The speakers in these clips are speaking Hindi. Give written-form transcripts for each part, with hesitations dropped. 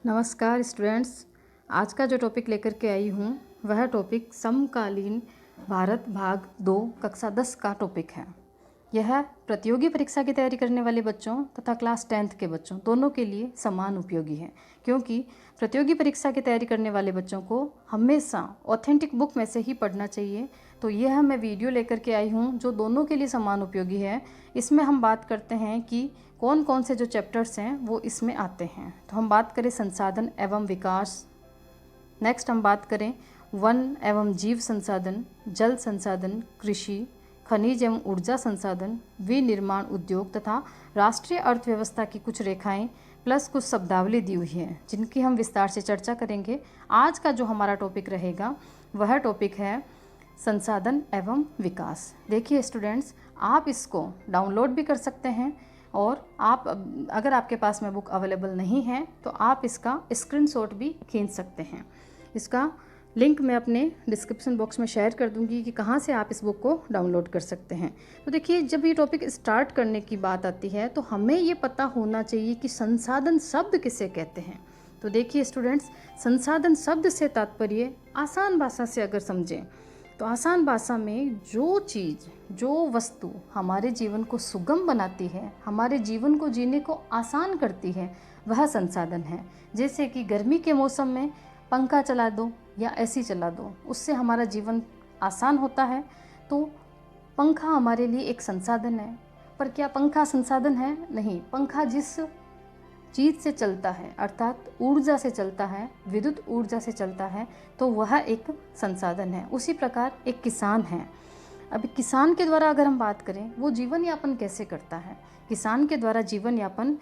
नमस्कार स्टूडेंट्स। आज का जो टॉपिक लेकर के आई हूँ वह टॉपिक समकालीन भारत भाग 2 कक्षा 10 का टॉपिक है। यह प्रतियोगी परीक्षा की तैयारी करने वाले बच्चों तथा क्लास 10th के बच्चों दोनों के लिए समान उपयोगी है, क्योंकि प्रतियोगी परीक्षा की तैयारी करने वाले बच्चों को हमेशा ऑथेंटिक बुक में से ही पढ़ना चाहिए। तो यह मैं वीडियो लेकर के आई हूँ जो दोनों के लिए समान उपयोगी है। इसमें हम बात करते हैं कि कौन कौन से जो चैप्टर्स हैं वो इसमें आते हैं। तो हम बात करें संसाधन एवं विकास, नेक्स्ट हम बात करें वन एवं जीव संसाधन, जल संसाधन, कृषि, खनिज एवं ऊर्जा संसाधन, विनिर्माण उद्योग तथा राष्ट्रीय अर्थव्यवस्था की कुछ रेखाएं प्लस कुछ शब्दावली दी हुई है जिनकी हम विस्तार से चर्चा करेंगे। आज का जो हमारा टॉपिक रहेगा वह टॉपिक है संसाधन एवं विकास। देखिए स्टूडेंट्स, आप इसको डाउनलोड भी कर सकते हैं और आप अगर आपके पास में बुक अवेलेबल नहीं है तो आप इसका स्क्रीनशॉट भी खींच सकते हैं। इसका लिंक मैं अपने डिस्क्रिप्शन बॉक्स में शेयर कर दूंगी कि कहाँ से आप इस बुक को डाउनलोड कर सकते हैं। तो देखिए, जब ये टॉपिक स्टार्ट करने की बात आती है तो हमें ये पता होना चाहिए कि संसाधन शब्द किसे कहते हैं। तो देखिए स्टूडेंट्स, संसाधन शब्द से तात्पर्य आसान भाषा से अगर समझें तो आसान भाषा में जो चीज़, जो वस्तु हमारे जीवन को सुगम बनाती है, हमारे जीवन को जीने को आसान करती है, वह संसाधन है। जैसे कि गर्मी के मौसम में पंखा चला दो या एसी चला दो, उससे हमारा जीवन आसान होता है। तो पंखा हमारे लिए एक संसाधन है। पर क्या पंखा संसाधन है? नहीं। पंखा जिस चीज़ से चलता है, अर्थात ऊर्जा से चलता है, विद्युत ऊर्जा से चलता है, तो वह एक संसाधन है। उसी प्रकार एक किसान है। अब किसान के द्वारा अगर हम बात करें, वो जीवन यापन कैसे करता है? किसान के द्वारा जीवन यापन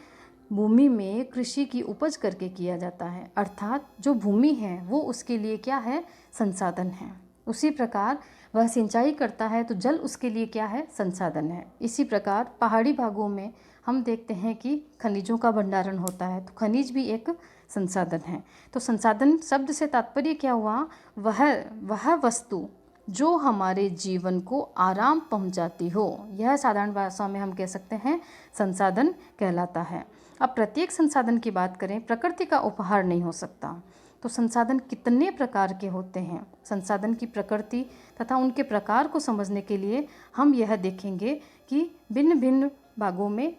भूमि में कृषि की उपज करके किया जाता है, अर्थात जो भूमि है वो उसके लिए क्या है? संसाधन है। उसी प्रकार वह सिंचाई करता है तो जल उसके लिए क्या है? संसाधन है। इसी प्रकार पहाड़ी भागों में हम देखते हैं कि खनिजों का भंडारण होता है, तो खनिज भी एक संसाधन है। तो संसाधन शब्द से तात्पर्य क्या हुआ? वह वस्तु जो हमारे जीवन को आराम पहुंचाती हो, यह साधारण भाषा में हम कह सकते हैं संसाधन कहलाता है। अब प्रत्येक संसाधन की बात करें, प्रकृति का उपहार नहीं हो सकता। तो संसाधन कितने प्रकार के होते हैं? संसाधन की प्रकृति तथा उनके प्रकार को समझने के लिए हम यह देखेंगे कि भिन्न भिन्न भागों में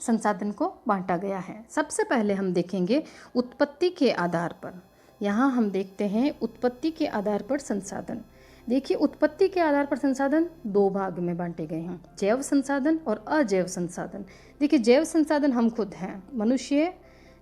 संसाधन को बांटा गया है। सबसे पहले हम देखेंगे उत्पत्ति के आधार पर। यहाँ हम देखते हैं उत्पत्ति के आधार पर संसाधन। देखिए, उत्पत्ति के आधार पर संसाधन दो भाग में बांटे गए हैं, जैव संसाधन और अजैव संसाधन। देखिए, जैव संसाधन हम खुद हैं। मनुष्य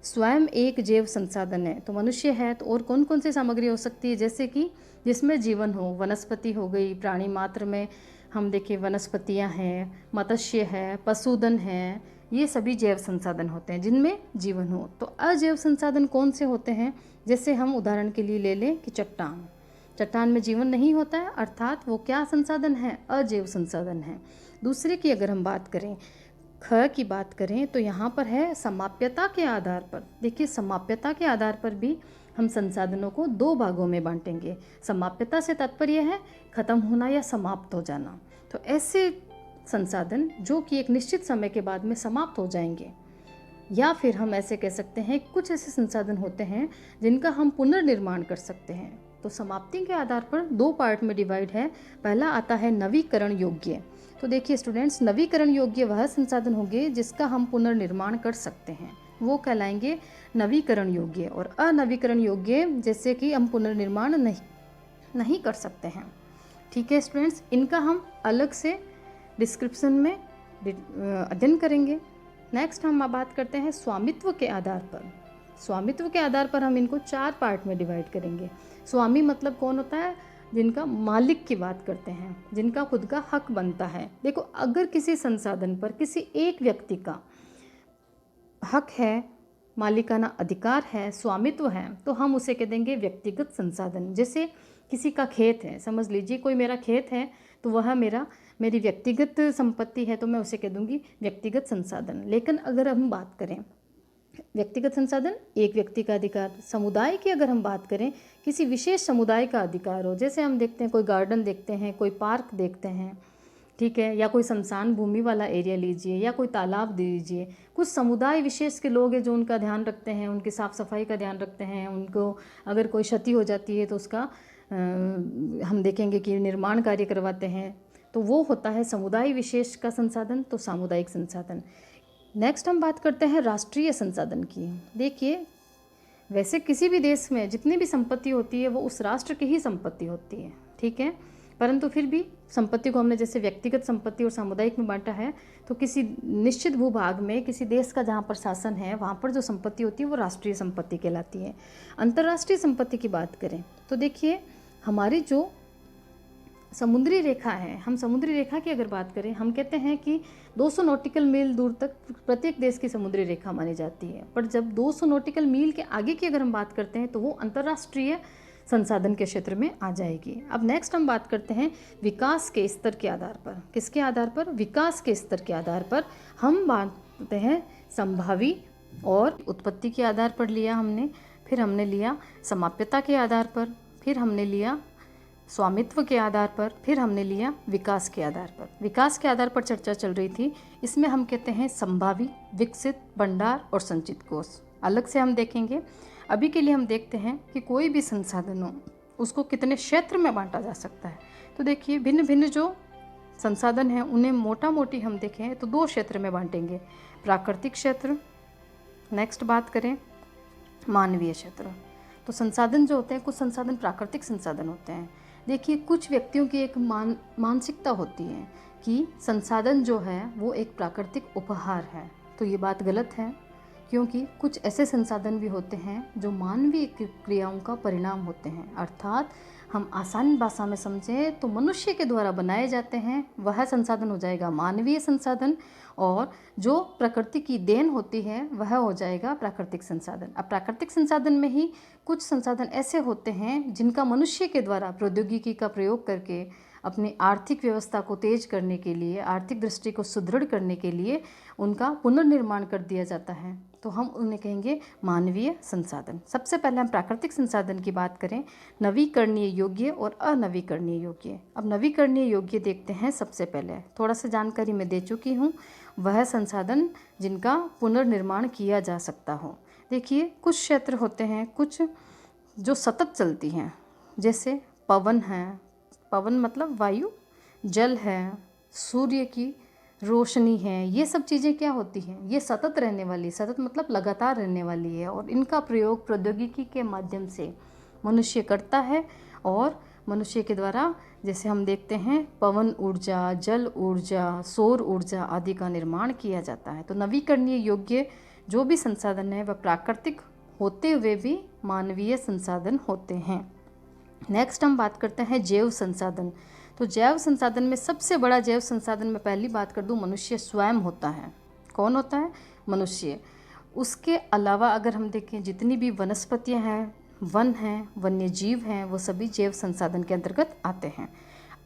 स्वयं एक जैव संसाधन है। तो मनुष्य है तो और कौन कौन सी सामग्री हो सकती है? जैसे कि जिसमें जीवन हो, वनस्पति हो गई, प्राणी मात्र में हम देखें वनस्पतियां हैं, मत्स्य है, पशुधन है, ये सभी जैव संसाधन होते हैं जिनमें जीवन हो। तो अजैव संसाधन कौन से होते हैं? जैसे हम उदाहरण के लिए ले लें कि चट्टान में जीवन नहीं होता है, अर्थात वो क्या संसाधन है? अजैव संसाधन है। दूसरे की अगर हम बात करें, ख की बात करें, तो यहाँ पर है समाप्यता के आधार पर। देखिए, समाप्यता के आधार पर भी हम संसाधनों को दो भागों में बांटेंगे। समाप्यता से तात्पर्य है खत्म होना या समाप्त हो जाना। तो ऐसे संसाधन जो कि एक निश्चित समय के बाद में समाप्त हो जाएंगे, या फिर हम ऐसे कह सकते हैं कुछ ऐसे संसाधन होते हैं जिनका हम पुनर्निर्माण कर सकते हैं। तो समाप्ति के आधार पर दो पार्ट में डिवाइड है। पहला आता है नवीकरण योग्य। तो देखिए स्टूडेंट्स, नवीकरण योग्य वह संसाधन होंगे जिसका हम पुनर्निर्माण कर सकते हैं, वो कहलाएंगे नवीकरण योग्य। और अनवीकरण योग्य जैसे कि हम पुनर्निर्माण नहीं कर सकते हैं। ठीक है स्टूडेंट्स, इनका हम अलग से डिस्क्रिप्शन में अध्ययन करेंगे। नेक्स्ट हम बात करते हैं स्वामित्व के आधार पर। स्वामित्व के आधार पर हम इनको चार पार्ट में डिवाइड करेंगे। स्वामी मतलब कौन होता है? जिनका मालिक की बात करते हैं, जिनका खुद का हक बनता है। देखो, अगर किसी संसाधन पर किसी एक व्यक्ति का हक है, मालिकाना अधिकार है, स्वामित्व है, तो हम उसे कह देंगे व्यक्तिगत संसाधन। जैसे किसी का खेत है, समझ लीजिए कोई मेरा खेत है, तो वह मेरी व्यक्तिगत संपत्ति है, तो मैं उसे कह दूंगी व्यक्तिगत संसाधन। लेकिन अगर हम बात करें व्यक्तिगत संसाधन, एक व्यक्ति का अधिकार। समुदाय की अगर हम बात करें, किसी विशेष समुदाय का अधिकार हो, जैसे हम देखते हैं कोई गार्डन देखते हैं, कोई पार्क देखते हैं, ठीक है, या कोई शमशान भूमि वाला एरिया लीजिए या कोई तालाब दे दीजिए। कुछ समुदाय विशेष के लोग हैं जो उनका ध्यान रखते हैं, उनकी साफ़ सफाई का ध्यान रखते हैं, उनको अगर कोई क्षति हो जाती है तो उसका हम देखेंगे कि निर्माण कार्य करवाते हैं। तो वो होता है समुदाय विशेष का संसाधन, तो सामुदायिक संसाधन। नेक्स्ट हम बात करते हैं राष्ट्रीय संसाधन की। देखिए, वैसे किसी भी देश में जितनी भी संपत्ति होती है वो उस राष्ट्र की ही संपत्ति होती है, ठीक है, परंतु फिर भी संपत्ति को हमने जैसे व्यक्तिगत संपत्ति और सामुदायिक में बांटा है, तो किसी निश्चित भूभाग में किसी देश का जहाँ पर शासन है वहाँ पर जो संपत्ति होती है वो राष्ट्रीय संपत्ति कहलाती है। अंतर्राष्ट्रीय संपत्ति की बात करें तो देखिए, हमारी जो समुद्री रेखा है, हम समुद्री रेखा की अगर बात करें, हम कहते हैं कि 200 नॉटिकल मील दूर तक प्रत्येक देश की समुद्री रेखा मानी जाती है, पर जब 200 नॉटिकल मील के आगे की अगर हम बात करते हैं तो वो अंतर्राष्ट्रीय संसाधन के क्षेत्र में आ जाएगी। अब नेक्स्ट हम बात करते हैं विकास के स्तर के आधार पर। किसके आधार पर? विकास के स्तर के आधार पर हम बांटते हैं संभावी और उत्पत्ति के आधार पर लिया हमने, फिर हमने लिया समाप्यता के आधार पर, फिर हमने लिया स्वामित्व के आधार पर, फिर हमने लिया विकास के आधार पर। विकास के आधार पर चर्चा चल रही थी, इसमें हम कहते हैं संभावी, विकसित, भंडार और संचित कोष। अलग से हम देखेंगे। अभी के लिए हम देखते हैं कि कोई भी संसाधन हो उसको कितने क्षेत्र में बांटा जा सकता है। तो देखिए, भिन्न भिन्न जो संसाधन हैं उन्हें मोटा मोटी हम देखें तो 2 क्षेत्र में बांटेंगे, प्राकृतिक क्षेत्र, नेक्स्ट बात करें मानवीय क्षेत्र। तो संसाधन जो होते हैं, कुछ संसाधन प्राकृतिक संसाधन होते हैं। देखिए, कुछ व्यक्तियों की एक मानसिकता होती है कि संसाधन जो है वो एक प्राकृतिक उपहार है, तो ये बात गलत है, क्योंकि कुछ ऐसे संसाधन भी होते हैं जो मानवीय क्रियाओं का परिणाम होते हैं। अर्थात हम आसान भाषा में समझें तो मनुष्य के द्वारा बनाए जाते हैं, वह संसाधन हो जाएगा मानवीय संसाधन, और जो प्रकृति की देन होती है वह हो जाएगा प्राकृतिक संसाधन। अब प्राकृतिक संसाधन में ही कुछ संसाधन ऐसे होते हैं जिनका मनुष्य के द्वारा प्रौद्योगिकी का प्रयोग करके अपनी आर्थिक व्यवस्था को तेज करने के लिए, आर्थिक दृष्टि को सुदृढ़ करने के लिए उनका पुनर्निर्माण कर दिया जाता है, तो हम उन्हें कहेंगे मानवीय संसाधन। सबसे पहले हम प्राकृतिक संसाधन की बात करें, नवीकरणीय योग्य और अनवीकरणीय योग्य। अब नवीकरणीय योग्य देखते हैं। सबसे पहले थोड़ा सा जानकारी मैं दे चुकी हूँ, वह संसाधन जिनका पुनर्निर्माण किया जा सकता हो। देखिए, कुछ क्षेत्र होते हैं, कुछ जो सतत चलती हैं, जैसे पवन है, पवन मतलब वायु, जल है, सूर्य की रोशनी है, ये सब चीज़ें क्या होती हैं, ये सतत रहने वाली, सतत मतलब लगातार रहने वाली है, और इनका प्रयोग प्रौद्योगिकी के माध्यम से मनुष्य करता है, और मनुष्य के द्वारा जैसे हम देखते हैं पवन ऊर्जा, जल ऊर्जा, सौर ऊर्जा आदि का निर्माण किया जाता है। तो नवीकरणीय योग्य जो भी संसाधन है वह प्राकृतिक होते हुए भी मानवीय संसाधन होते हैं। नेक्स्ट हम बात करते हैं जैव संसाधन। तो जैव संसाधन में सबसे बड़ा जैव संसाधन में पहली बात कर दूं, मनुष्य स्वयं होता है। कौन होता है? मनुष्य। उसके अलावा अगर हम देखें जितनी भी वनस्पतियां हैं, वन हैं, वन्य जीव हैं, वो सभी जैव संसाधन के अंतर्गत आते हैं।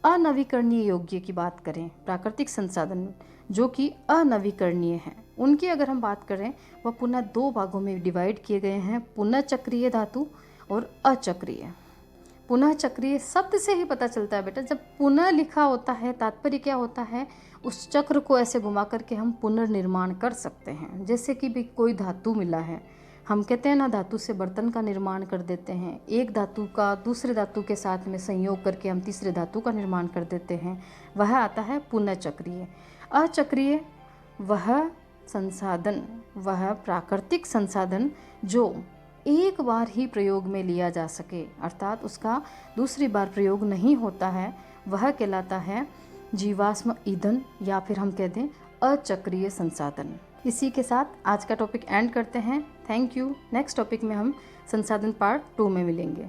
अनवीकरणीय योग्य की बात करें, प्राकृतिक संसाधन जो कि अनवीकरणीय हैं, उनकी अगर हम बात करें वह पुनः 2 भागों में डिवाइड किए गए हैं, पुनः चक्रीय धातु और अचक्रीय। पुनः चक्रीय शब्द से ही पता चलता है बेटा, जब पुनः लिखा होता है तात्पर्य क्या होता है, उस चक्र को ऐसे घुमा करके हम पुनर्निर्माण कर सकते हैं। जैसे कि भी कोई धातु मिला है, हम कहते हैं ना धातु से बर्तन का निर्माण कर देते हैं, एक धातु का दूसरे धातु के साथ में संयोग करके हम तीसरे धातु का निर्माण कर देते हैं, वह आता है पुनः चक्रीय। अचक्रीय वह संसाधन, वह प्राकृतिक संसाधन जो एक बार ही प्रयोग में लिया जा सके, अर्थात उसका दूसरी बार प्रयोग नहीं होता है, वह कहलाता है जीवाश्म ईंधन, या फिर हम कह दें अचक्रीय संसाधन। इसी के साथ आज का टॉपिक एंड करते हैं। Thank you. नेक्स्ट टॉपिक में हम संसाधन पार्ट 2 में मिलेंगे।